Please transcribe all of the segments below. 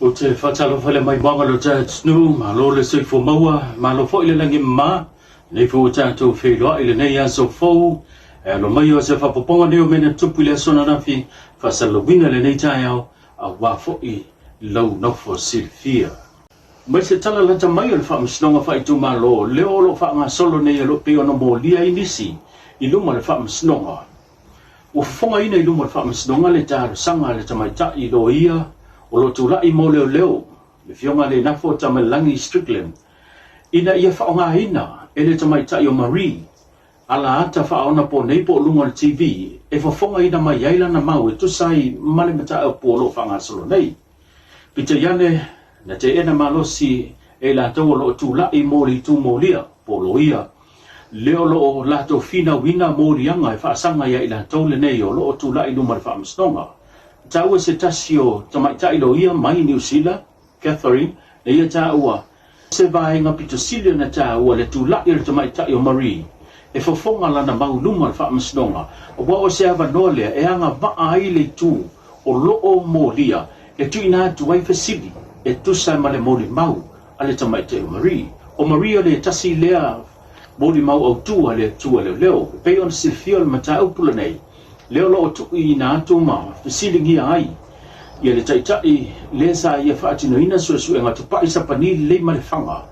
O te whatalo whale mai wanga lo snu, ma lo le sui fo maua, ma lo fo ile langi ma, nei fo tātou whailoa ile nei aso fau, lo mai o se whapoponga neo mena tupu le sona nafi, whasalo wina le nei tai au, a wā fo I lau nofo silfia. Mai se tala lata mai o le whaamisnonga whaitu ma lo, leo lo whaanga solo nei lo peo no mo lia inisi, I luma le whaamisnonga. O whafonga ina I luma le whaamisnonga le tāru sanga le tamaita I lo ia, o lo tūlai mo leo leo, le fionga le nafo tamalangi Strickland, ina ia whaonga ina, ele tamaita I o Marie, ala ata whaona po nei po lunga le TV, e whafonga ina mai yaila na mau e tusai male mata au po lo whanga solo nei. Pita yane, na te ena malosi e la tau lo tūlai mo li tū mo lia, po lo ia, leo lo la tau fina wina mo rianga e whaasanga ia I la tau le nei o lo tūlai luma le whaamisnonga. Taua se tasio tamaita ilo ia mai New Zealand, Catherine, na ia taua. Se vaenga pito silia na taua le tūlai le tamaita o Marie. E whafonga lana mau luma le whaamasnonga. O wao se ava nolea e anga vaa ai le tū o loo mo lia. E tu ina tu wai fasili. E tu sai male mori mau a le tamaita o Marie. O Marie le tasi lea mori mau au tua le tua leo leo. Pei on silfio le mata au pula nei. Leo lo tu ina atu ma fisilingi ai ia le taitai le sa ia faatino ina su e ngatu pa isa pani le male fanga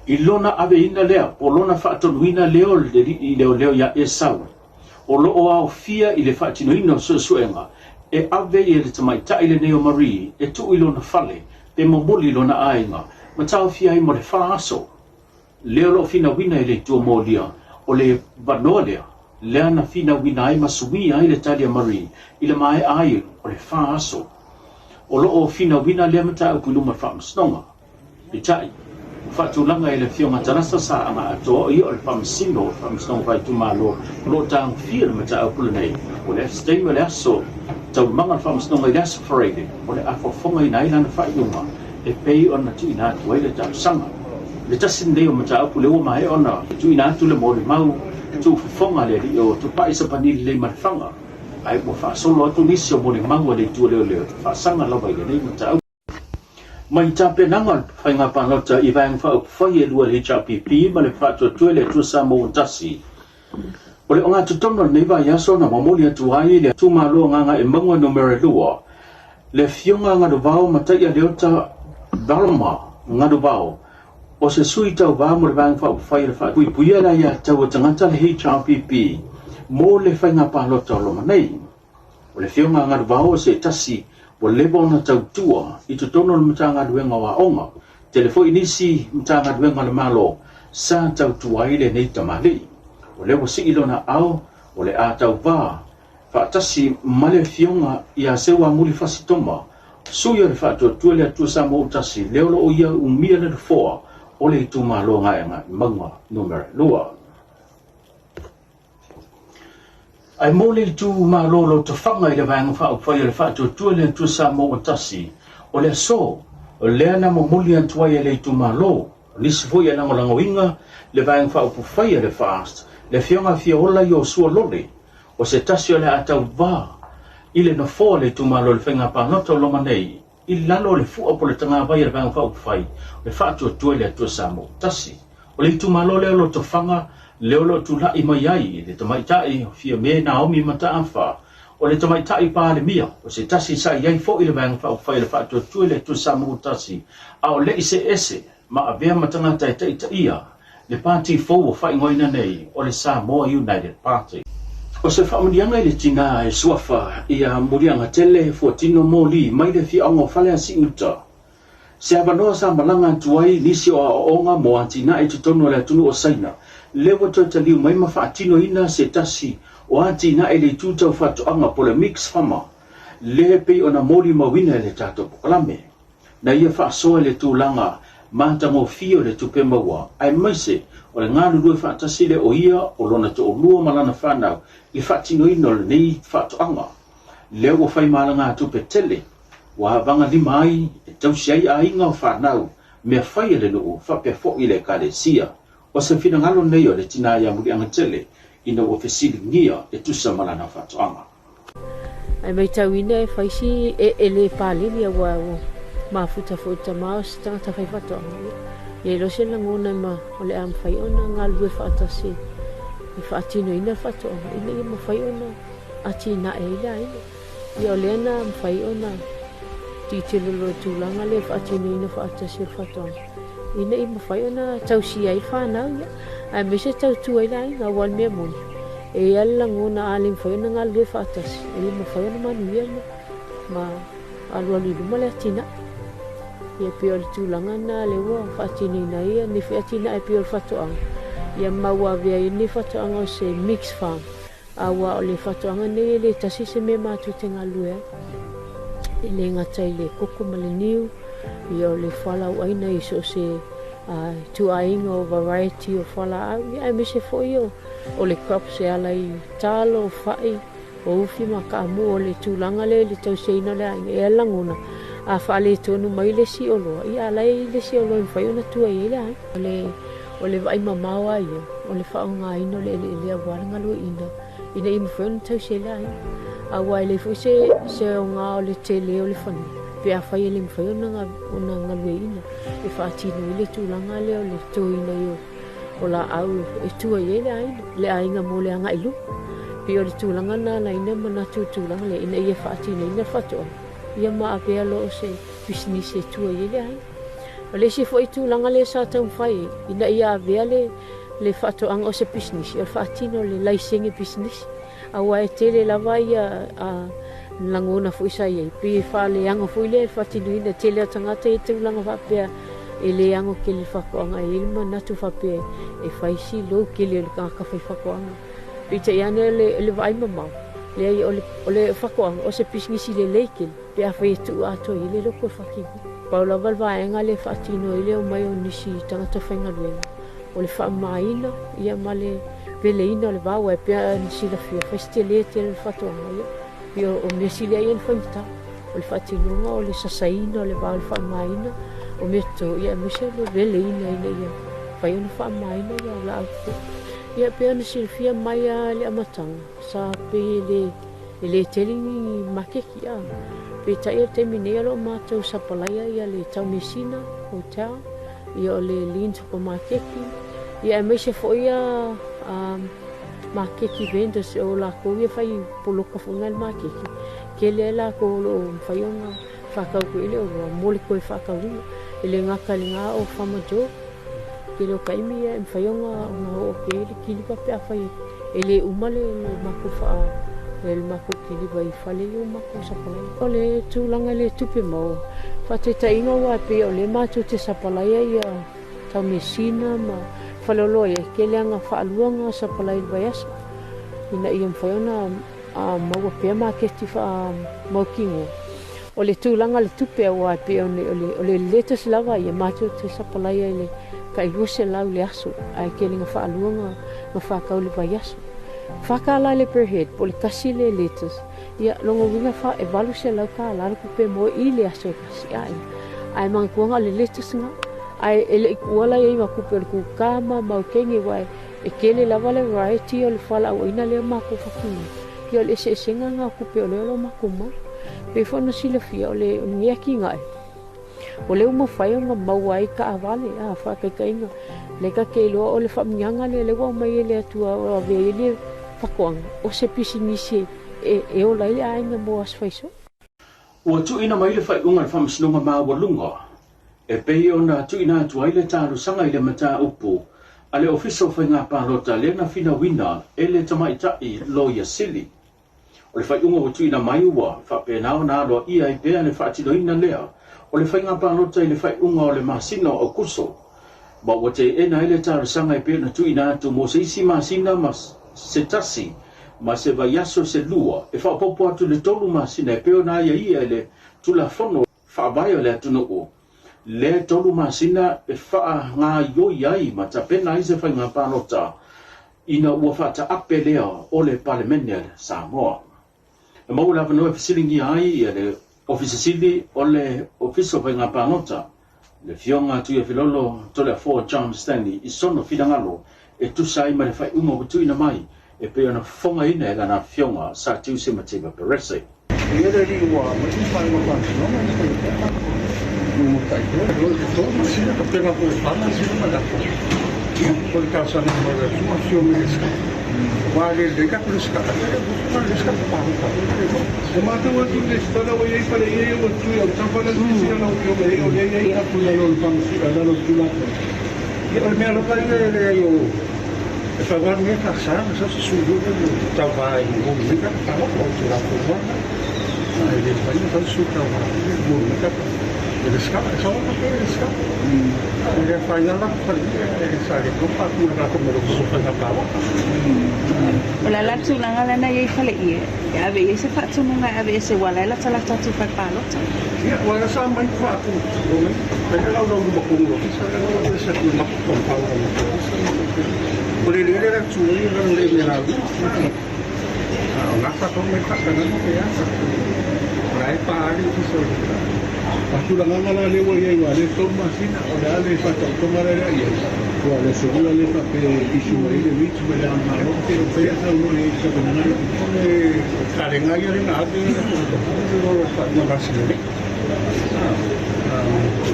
I lona ave ina lea po lona faatino ina leo leo ya esau o lo o au fia I le faatino ina su e nga e ave ia le tamaitai le neo Marie e tu I lona fale pe mobuli lona ainga ma tau fia I mo le faaso leo lo fina wina I le tua mo lia o le vanoa lea lea na fina wina ai masui ai le talia Marie I le mai ai o le whaaso o lo o fina wina lea mata au kuluma whaamasnonga I tai whaatulanga I le fionga tarasa sa anga atoa I o le whaamasino o whaamasnonga vai tumalo lo tang fia le mata au kula nei o le stay o le aso tau manga whaamasnonga I le aso whareide o le afofonga I nailana whaiunga e pei ona tu ina atu ai le tau sanga le tasin leo mata au kule o mai ona tu ina atu le mori mau tu fonga le o tu pa isa panili le marfanga ai mo fa solo atu nisi o moni mango le tu le fa sanga la vai le mata mai tape nanga fa nga pa lota I vang fa fa ye lu le HPP ma le fa tu le tu sa mo tasi o le nga tu tono ne va ya so na mo le tu ai le tu ma lo nga e mango no mere lua le fionga nga do vao mata ya le ota dalma nga do vao o se sui tau wā mo le vang whau whai le whai pui pui ala ia tau o tangata le HRPP mo le whai ngā pālota o loma nei o le whionga ngā wao se tasi o lebo na tau tua I tu tono le mta ngā duenga wa onga telefo inisi mta ngā duenga le malo sa tau tua ile nei tamali o lebo si ilo na au o le a tau wā wha tasi ma le whionga ia sewa muli fasitoma sui o le wha tua le atua sa mo tasi leo lo o ia umia le foa o le tu malo nga manga numero lua ai mo le tu malo lo to fanga I le vang fa o le fa tu le tu sa mo tasi o le so o le na mo muli an tua le tu malo ni se foi na ngala winga le vang fa o fai le fast le fionga fiola yo su lole o se tasi o le ata va ile no fo le tu malo le fenga pa no to lo manei I lalo le fu o le tanga vai le vang fa o fai le fa tu le tu sa mo tasi o le tu malo le lo to fanga leo lo tu la I mai ai le tamaitai fia me Naomi mata anfa o le tamaitai pa le mia o se tasi sa iai fo I le vang fa o fai le fa tu le tu sa mo tasi a o le ise ese ma avea matanga tai ia le party fo o fai ngoina nei o le Samoa United Party o se whamunianga I le tina e suafa ia murianga tele fo tino mo li mai le fi ongo fale a si uta. Se avanoa sa malanga tuai nisi o aonga mo atina e tutono le atunu o saina. Lewa tota liu mai mawhaatino ina se tasi o atina e le tutau whatuanga po le mix fama. Le pei o na mori mawina le tato pokalame. Na ia whaasoa le tūlanga mātango fio le tupe maua. Ai maise o le ngāru rui whaatasi le o ia o lona to o lua malana whanau I whaatino ino le nei whatuanga. Leo o whai malanga tupe tele. Wa vanga lima ai e tausi ai a inga o whanau mea whai le nuu whapea fo I le kare sia. O se whina ngalo nei o le tina ia muri anga tele ina o fesili ngia e tusa malana whatuanga. Ai mai tauina e whaisi e le pālini a wau mafuta futa mau stanga ta fai fato ye lo se la ngona ma ole am fai ona ngal we fata si e fatino ina fato ina ma fai ona atina e ila ye ole na am fai ona ti te lo tulanga le fatino ina fata si fato ina ma fai ona tau si ai fa na ya a me se tau tu ila nga wan me mon e alla ngona alim fai ona ngal we fata si e ma fai ona manu ma alu male tina ia piol tulanga na le wa fatini na ia ni fatina e piol fatoang ia maua via ni fatoang o se mix farm awa o le fatoanga ne le tasi se me matu tenga lue ile ngata ile koko maleniu ia le fala wa ina iso se tu ainga o variety o fala ia me se foi o le crops e ala i talo fai o ufi makamu o le tulanga le tau seina le e langona a fale tonu mai le si olo ia lai le si olo fai ona tua ia ole vai mamawa ia ole fa nga ino le wanga lo ina im fon tau se la a wai le fu se nga ole tele ole fani pe a fai le fai ona nga lo ina e fa tino le tulanga le ole to ina yo ola au e tua ia le ainga mo le anga ilu pe ole tulanga na ina mana tulanga le ina ia fa tino ina fa to ia ma apea lo se business e tua ile ai o le se foi tu langa le sa tau fai ina ia avea le fato ang o se business o fatino le licensing business a wa tele lava ia a langona foi sa ia pe fa le ang foi le fatino ina tele tanga te tu langa va pe ele ang o ke le fa ko anga ilma na tu fa pe e fai si lo ke le ka fai fa ko anga pe te ia le vai mama le ole fa ko anga o se business le lekel pe a fai tu ato ile lo ko faki paula valva nga le fatino ile o mai o nisi tanga to fenga luenga o le fa maina ia male veleina le va e pe nisi la fia festele te le fato nga ia o nisi le ia fanta o le fatino nga o le sasaina le va le fa maina o meto ia mese le veleina ile ia fai o fa maina ia la ia pe nisi fia mai le amatanga sa pe le telingi makeki a pe taia te minero mātou sapalaya ia le tau mesina hotel ia o le lean supermarketi ia me se fo ia marketi vendors o la ko ia fai poloka fungal marketi ke le la ko lo fai ona fakau ko ile o mole ko fakau ile ngaka linga o famajo ke lo kaimi ia fai ona o ke ki pa pe fai ele umale makufa el mako kili vai fale yo mako sapalai ole tulanga le tupe mo fate tainga wa pe ole matu te sapalai ia tau mesina ma falolo ia ke le anga faaluanga sapalai vaias ina ia mfaiona mau pe ma ke ti fa mokingo ole tulanga le tupe wa pe ole letes lava ia matu te sapalai ile kai hose lau le aso ai ke linga faaluanga ma fa kauli vaias fakala le per head pole kasi le lettuce ia longo winga fa e valu se lau ka la ku pe mo i le aso kasi ai mang kuanga le lettuce nga ai ele kuala ia ma ku per ku kama mau kengi wai e kele lava le variety o le fala o ina le ma ku fakini ki o le se senga nga ku pe o le lo ma ku ma pe fo no sile fia o le ngia ki nga o le mo fai nga mau ai ka avale a fa ka kainga le ka ke lo o le fa mianga le wa mai le tua o ve le fakoang o se pisinisi e o lai ai nga mo as faiso o tu ina mai le fai unga fa msnunga ma walunga e pe ona tu ina tu ai le taru sanga ile mata upu ale official fa nga pa lota le na fina wina ele tama ita I lo ya sili o le fai unga o tu ina mai wa fa pe na na lo I ai pe le fa ti do ina le o le fai nga pa lota ile fai unga o le masino o kuso ba o te ena ile taru sanga I pe na tu ina tu mo se isi masina mas se tasi ma se vaiaso se lua e fa popo atu le tolu masina e peo na ia ele tu la fono fa vai le atu no le tolu masina e fa nga yo iai ma ta pena ise fa nga panota ina ua fa ta apelea o le parliament Samoa e mo la no fisilingi ai ele office sili o le office fa nga panota le fionga tu e filolo to le for Charles Stanley I sono fidangalo e tu sai ma le fai unga tu ina mai e pe ona fonga ina e lana fionga sa tu se mateva perese. E era li ua, ma tu fai ua pati, no ma ni mo tayo. Ito, masina ka pera po. Paano sila madako? Kung ikaw sana mo rin, sumasyomilis ka. Wali ka, plus ka. Plus ka, parang ka. Umatawa yung lista na wala yung pala yung magtuyag. Tapos siya na yung ay ako na yung pang sila na nagtulak. Meron ka yung Evaluar minha passada, só se subiu, estava em movimento, estava pronto, lá por lá. Ele vai então se estava em movimento, ele escapa, só uma coisa, ele escapa. Ele faz nada para ele sabe, não faz nada como ele faz na prova. Wala lang sulang ala na yung fali iya. Abi isa fa sumunga abi isa wala la sala tatu pagpalot. Ya, wala sa may fa ako. Kaya lang daw makungo. Isa lang sa kumpang. Boleh dia dah curi orang lebih lagi. Nasa kau mereka dengan apa ya? Naik pagi tu saja. Pastu dengan mana lewa yang ada tu masih nak ada lepas tu mana ada ya. Kalau sekolah lepas isu ini lebih sebenarnya malu. Saya tahu ni sebenarnya kadang aja ni ada. Kalau masih ni.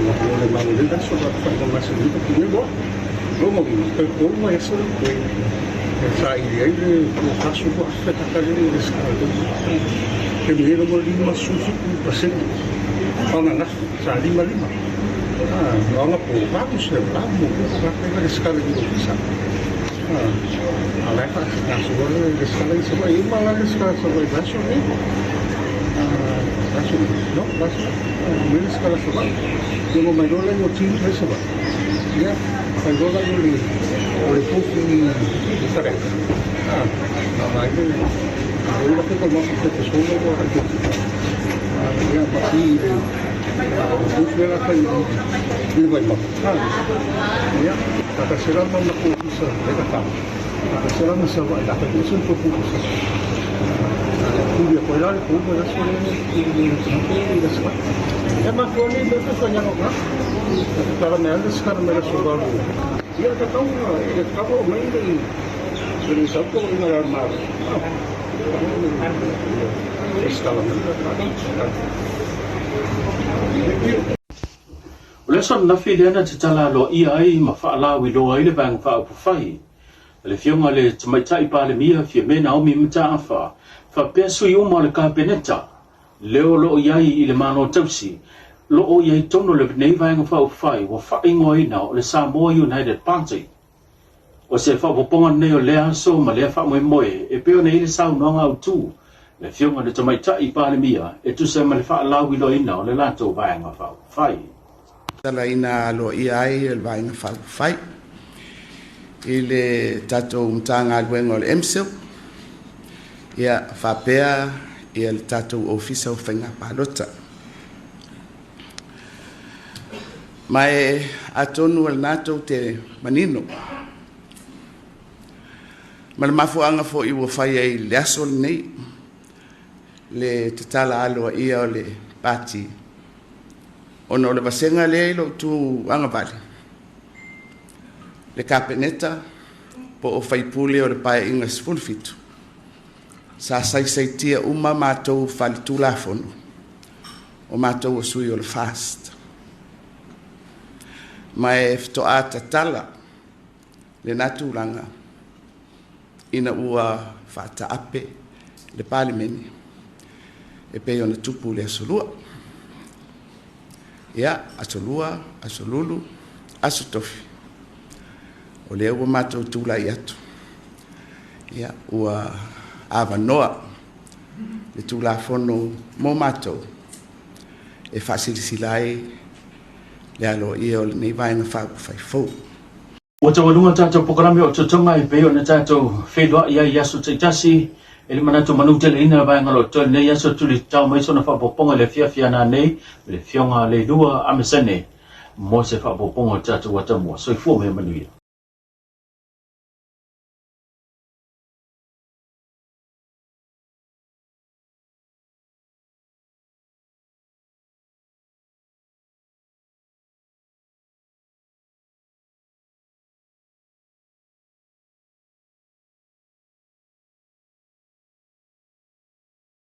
Kalau malu dia sudah masih ni. Ini boh. Como como eso fue esa idea de paso por esta calle de descarga que me dieron lima susu presente para salir lima vamos por vamos para pegar descarga de oficina a ver la suba de descarga y se va a ir para la descarga se va a ir eso no pasa me descarga se va yo me lo le motivo eso va ya Agora o refúgio diferente. Mas agora que tomamos a pessoa agora que a partir o refúgio era que ele vai matar. A terceira não na polícia é da a terceira não se vai dar porque isso é pouco. Tudo é olhar como era só é uma coisa que sonhava para menos cara merece o dia que estão acabou meio ele só com uma armada estava o lesson na filha te tala lo ia ai ma fa la wi lo ai le bang fa pu fai le fionga le mai tai pa le mia fi me na o mi mta fa penso io mo le ka peneta leo lo iai i le mano tausi lo o iai tono le nei vai nga fa fai wa fa ingoi na le Samoa United Party o se fa poponga nei o le aso ma le fa mo e pe nei le sa no nga tu le fionga le mai tai pa le mia e tu se ma le fa la wi lo ina le la to vai nga fa fai tala ina lo iai el vai nga fa fai ile tato mtanga alwengo le emsel ia fapea ia le tatou ofisa o whainga palota. Mai atonu al natou te manino. Ma le mafuanga fo iwa whai ai le aso nei, le te tala aloa ia o le pati. Ono le vasenga le ilo tu angavali. Le kapeneta po o whaipule o le pae inga sfulfitu. Sa sai tia uma mātou whalitula whonu, o mātou o sui o le fast. Mai fto a tatala, le natulanga, ina ua whata ape, le palimeni, e pe ona tupu le asolua. Ia, asolua, asolulu, asotofi. O le ua mātou tula i atu. Ia, ua ava noa le tula fono mo matou e fasililai le alo ia o nei vai na fa fai fo o tawalunga tatou programe o totonga i pe ona tatou whelua ia yaso taitasi e le manatu manu tele ina vai ngalo tole nei yaso tuli tau mai sona whapoponga le fiafia na nei le fionga le lua amesane mo se whapoponga tatou watamua soifua me manuia